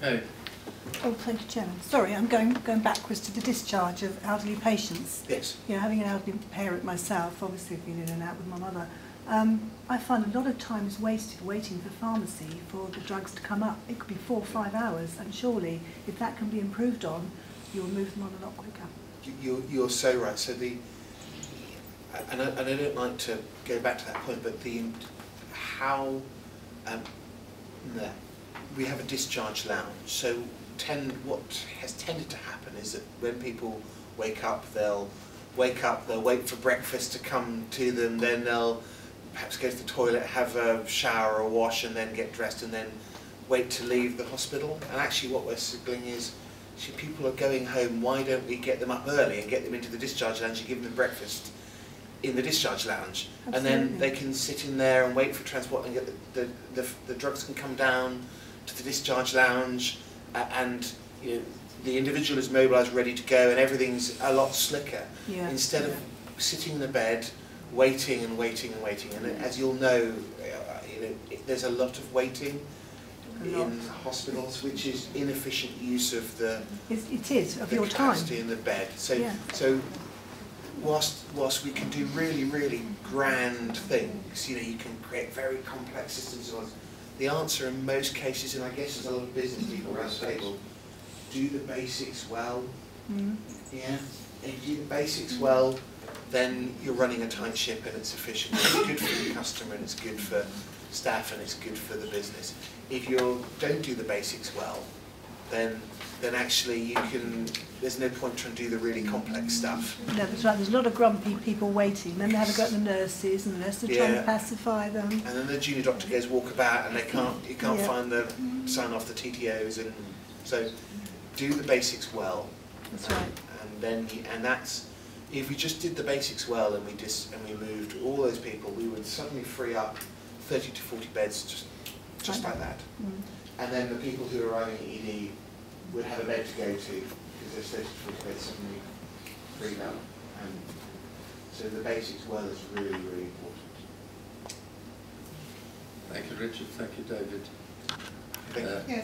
Okay. Oh, thank you, Chairman. Sorry, I'm going backwards to the discharge of elderly patients. Yes. Yeah, having an elderly parent myself, obviously I've been in and out with my mother. I find a lot of time is wasted waiting for pharmacy for the drugs to come up. It could be 4 or 5 hours, and surely, if that can be improved on, you'll move them on a lot quicker. You're so right. So and I don't like to go back to that point, but we have a discharge lounge. So what has tended to happen is that when people wake up, they'll wait for breakfast to come to them, then they'll perhaps go to the toilet, have a shower or wash, and then get dressed, and then wait to leave the hospital. And actually what we're signaling is, if people are going home, why don't we get them up early and get them into the discharge lounge and give them breakfast in the discharge lounge? Absolutely. And then they can sit in there and wait for transport and get the drugs can come down to the discharge lounge, and you know, the individual is mobilised, ready to go, and everything's a lot slicker. Yeah. Instead of sitting in the bed, waiting and waiting and waiting. And as you'll know, there's a lot of waiting in hospitals, which is inefficient use of the your capacity in the bed. So, yeah. So whilst we can do really grand things, you can create very complex systems. The answer in most cases, and I guess there's a lot of business people around the table, do the basics well. Yeah. If you do the basics well, then you're running a tight ship and it's efficient. It's good for the customer and it's good for staff and it's good for the business. If you don't do the basics well, then actually there's no point trying to do the really complex stuff. No, that's right. There's a lot of grumpy people waiting. Then they have a go at the nurses, and the nurses are trying to pacify them. And then the junior doctor goes walk about, and you can't find the sign off the TTOs, and so do the basics well. That's right. And that's, if we just did the basics well and we moved all those people, we would suddenly free up 30 to 40 beds just like that. And then the people who are arriving at ED would have a bed to go to, because there's 30 to 40 beds suddenly freed up. And so the basics well is really important. Thank you, Richard. Thank you, David. Yes.